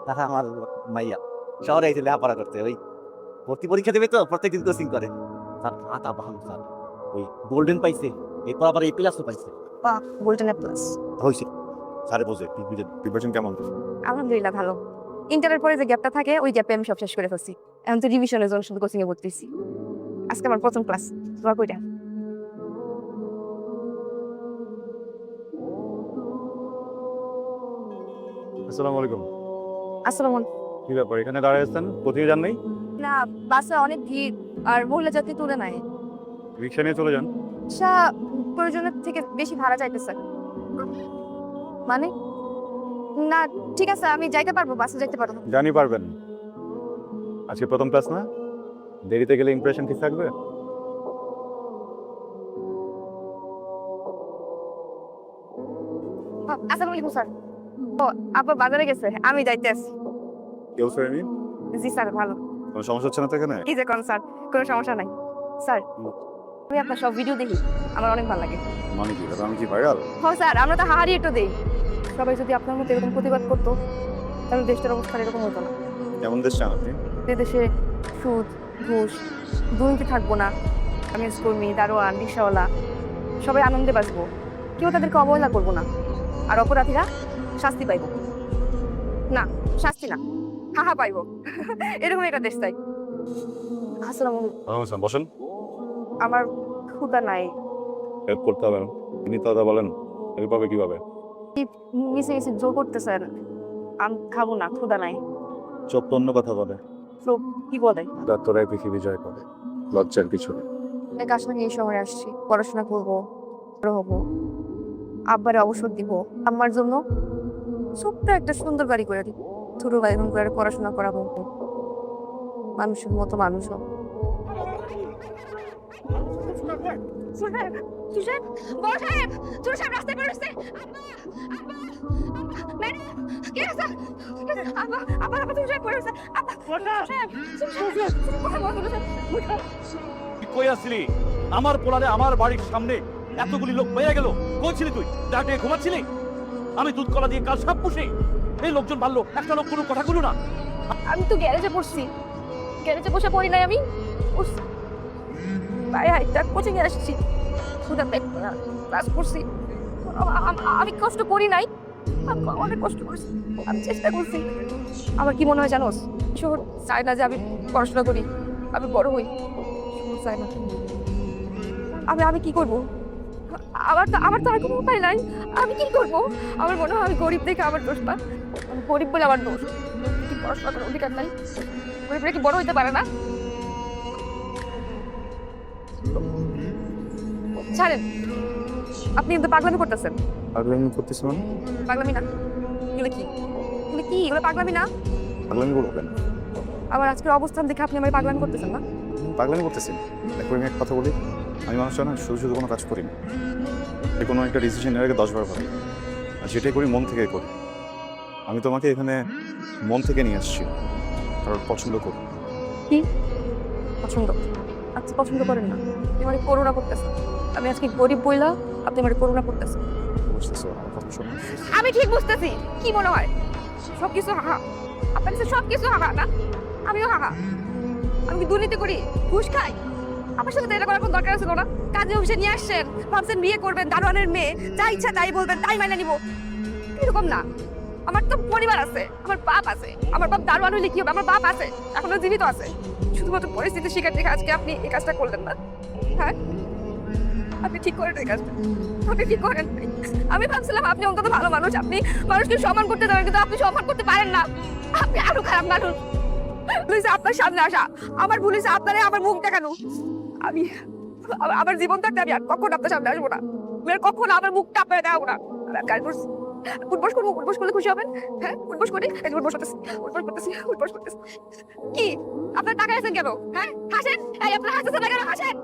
তারা আমার মাইয়া শহরে আইছে লেখাপড়া করতে, ওই ভর্তি পরীক্ষা দেবে তো প্রত্যেকদিন কোচিং করে। তার মাথা ভালো স্যার, ওই গোল্ডেন পাইছে, এরপর আবার এই প্লাসও পাইছে। বাহ, গোল্ডেন এ প্লাস। হয়েছে স্যারে বোঝে প্রিপারেশন কেমন? আলহামদুলিল্লাহ ভালো। ইন্টারের পরে যে গ্যাপটা থাকে ওই গ্যাপে আমি সব শেষ করে ফেলছি। এখন তো রিভিশনের জন্য শুধু কোচিং এ ভর্তিছি। আজকে আমার প্রথম ক্লাস, দোয়া কইরা। আসসালামু আলাইকুম। আসসালামু আলাইকুম। কি ব্যাপার, এখানে দাঁড়িয়ে আছেন? কোথায় যান নাই? না, বাসে অনেক ভিড় আর মহিলা যাত্রী তুলে নাই। রিক্সা নিয়ে চলে যান। আচ্ছা, প্রয়োজনের থেকে বেশি ভাড়া চাইতেছে। মানে না, ঠিক আছে আমি যাইতে পারবো, বাসে যাইতে পারবো। জানি পারবেন। আজকে প্রথম ক্লাস না, দেরিতে গেলে ইমপ্রেশন ঠিক থাকবে। আসসালামু আলাইকুম স্যার। ও, আপা বাজারে গেছে, আমি যাইতে আছি। কেউ ফেরেনি? জি স্যার, ভালো। কোনো সমস্যা হচ্ছে না তো এখানে? কি যে কোন স্যার, কোনো সমস্যা নাই স্যার। আমি আপনার সব ভিডিও দেখি, আমার অনেক ভালো লাগে। মানে কি, আমি কি ভাইরাল? হ্যাঁ স্যার, আমরা তো হাহারি একটু দেই। সবাই যদি আপনার মতো এরকম প্রতিবাদ করতো তাহলে দেশটার অবস্থা এরকম হতো না। কেমন দেশ চান আপনি? যে দেশে সুদ, ঘুষ, দুর্নীতি থাকবো না, আমি কর্মী, দারোয়ান, রিক্সাওয়ালা সবাই আনন্দে বাঁচবো, কেউ তাদেরকে অবহেলা করবো না, আর অপরাধীরা শাস্তি পাইব না, শাস্তি না, হাহা পাইব। এরকম একটা দেশ চাই। আসসালামু আলাইকুম। বসেন। আমার ক্ষুধা নাই। হেল্প করতে হবে না, তিনি তো দাদা বলেন হেল্প হবে কিভাবে? মিশে মিশে জোর করতেছেন, আমি খাবো না, ক্ষুধা নাই। চোখ তো অন্য কথা বলে। তো কি বলে? ডাক্তারাই পৃথিবী জয় করে, লজ্জার কিছু নেই। এক আশা নিয়ে এই শহরে আসছি, পড়াশোনা করবো, বড় হবো, আব্বারে অবসর দিব, আমার জন্য ছোট্ট একটা সুন্দর বাড়ি করে দিব, ছোট ভাই বোন করে পড়াশোনা করাবো, মানুষের মতো মানুষ হবো। কই আসছিলি? আমার পোলারে আমার বাড়ির সামনে এতগুলি লোক পেয়ে গেল, কই ছিলি তুই? ডাকে ঘুমাচ্ছিলি? আমি দুধ কলা দিয়ে কাল সাপ পুষি, এই লোকজন বাড়লো, একটা লোক কোনো কথা বললো না। আমি তো গ্যারেজে পড়ছি, গ্যারেজে বসে পড়ি নাই, আমি পায়ে হাইটা কোচিং এ আসছি, ক্লাস করছি, আমি কষ্ট করি নাই, আমি অনেক কষ্ট করছি, আমি চেষ্টা করছি। আমার কি মনে হয় জানোস, শহর চায় না যে আমি পড়াশোনা করি, আমি বড় হই, শহর চায় না। আমি কি করব? আমার তো আর কোনো উপায় নাই, আমি কি করব? আমার মনে হয় আমি গরিব দেখে আমার দোষটা, আমি গরিব বলে আমার দোষ। কি পড়াশোনা করার অধিকার নাই? গরিবরা কি বড় হইতে পারে না? ছাড়েন, আপনি কিন্তু পাগলামি করতেছেন। পাগলামি করতেছি মানে? পাগলামি না, এগুলো কি, এগুলো কি, এগুলো পাগলামি না? পাগলামি করবো কেন? আমার আজকের অবস্থান দেখে আপনি আমার পাগলামি করতেছেন না? পাগলামি করতেছি না। দেখো আমি একটা কথা বলি, আমি মানুষটা না শুধু শুধু কোনো কাজ করি না, কোনো একটা ডিসিশন এর আগে 10 বার ভাবি, আর যেটাই করি মন থেকে করি। আমি তোমাকে এখানে মন থেকে নিয়ে আসছি, কারণ পছন্দ করি। কি পছন্দ? আচ্ছা, পছন্দ করেন না, আপনি মানে করুণা করতেছেন। আমি আজকে গরিব বইলা আপনি মানে করুণা করতেছেন। বুঝতেছো আমার কথা? শোনো, আমি ঠিক বুঝতেছি। কি মনে হয় সবকিছু হাহা? আপনার কাছে সবকিছু হাহা না? আমিও হাহা। আমি কি দুর্নীতি করি, ঘুষ খাই? আমার সাথে তো এটা করার কোনো দরকার ছিল না। কাজে অফিসে নিয়ে আসছেন, ভাবছেন বিয়ে করবেন, দারোয়ানের মেয়ে, যা ইচ্ছা তাই বলবেন, তাই মাইনা নিব। এরকম না, আমার তো পরিবার আছে, আমার বাপ আছে। আমার বাপ দারোয়ান হইলে কি হবে? আমার বাপ আছে, এখনো জীবিত আছে। শুধুমাত্র পরিস্থিতির শিকার দেখে আজকে আপনি এই কাজটা করলেন না। হ্যাঁ, আপনি ঠিক করেন এই কাজটা, আপনি ঠিক করেন। আমি ভাবছিলাম আপনি অন্তত ভালো মানুষ, আপনি মানুষকে সম্মান করতে দেবেন, কিন্তু আপনি সম্মান করতে পারেন না। আপনি আরো খারাপ মানুষ। ভুল হয়েছে আপনার সামনে আসা, আমার ভুল হয়েছে আপনারে আমার মুখ দেখানো। আমি আমার জীবন থাকতে আমি আর কখনো আপনার সামনে আসবো না, আমি আর কখনো আমার মুখটা আপনার দেখাবো না। আমি গাড়ি করছি, উঠবস করবো, উঠবস করলে খুশি হবেন? হ্যাঁ, উঠবস করি, এই যে উঠবস করতেছি, উঠবস করতেছি, উঠবস করতেছি। কি আপনার টাকা আছেন কেন? হ্যাঁ, হাসেন। এই আপনার হাসতেছেন না কেন? হাসেন,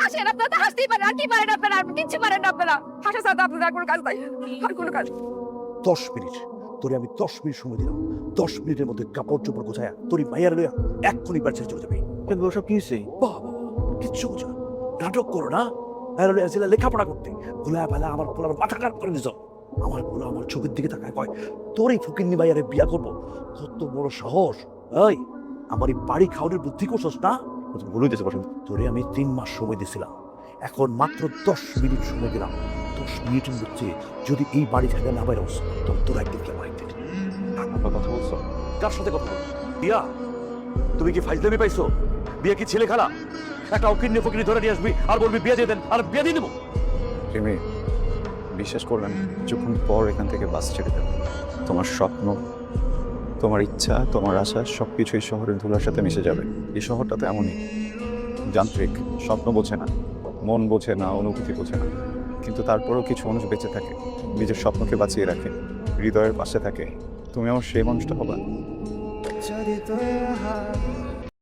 হাসেন। আপনারা তো হাসতেই পারেন, আর কি পারেন আপনারা? আর কিচ্ছু পারেন না আপনারা। হাসা ছাড়া তো আপনাদের আর কোনো কাজ নাই, আর কোনো কাজ। 10 মিনিট তোরে আমি 10 মিনিট সময় দিলাম, 10 মিনিটের মধ্যে কাপড় চোপড় গোছায়া তোর মাইয়ার লইয়া এক্ষুনি বাড়ি ছেড়ে চলে যাবে। কিন্তু ওসব কি হয়েছে? বাবা কিচ্ছু বোঝা নাটক করো না, লেখাপড়া করতে ভুলা বেলা আমার পোলার মাথা খারাপ করে দিছ। আমার পোলা আমার চোখের দিকে তাকায় কয় তোর এই ফকিন্নি ভাইয়ারে বিয়া করবো, কত বড় সাহস! এই আমার এই বাড়ি খাওয়ানোর বুদ্ধি করছস না? ভুলই দিতে পারেন। তোরে আমি 3 মাস সময় দিয়েছিলাম, এখন মাত্র 10 মিনিট সময় দিলাম। 10 মিনিটের মধ্যে যদি এই বাড়ি থেকে না বাইরস, তখন তোর একদিন কে মাইতে। আপনার কথা বলছো? কার সাথে কথা বলছো? বিয়া, তুমি কি ফাইজলামি পাইছো? বিয়ে কি ছেলে খেলা? একটা অকিন্নি ফকিনি ধরে নিয়ে আসবি আর বলবি বিয়ে দিয়ে দেন, আর বিয়ে দিয়ে দেবো? রিমি, বিশ্বাস করবেন, কিছুক্ষণ পর এখান থেকে বাস ছেড়ে দেবে। তোমার স্বপ্ন, তোমার ইচ্ছা, তোমার আশা সব কিছু এই শহরের ধুলার সাথে মিশে যাবে। এই শহরটাতে এমনই যান্ত্রিক, স্বপ্ন বোঝে না, মন বোঝে না, অনুভূতি বোঝে না, কিন্তু তারপরেও কিছু মানুষ বেঁচে থাকে, নিজের স্বপ্নকে বাঁচিয়ে রাখে, হৃদয়ের পাশে থাকে। তুমি আমার সেই মানুষটা হবা।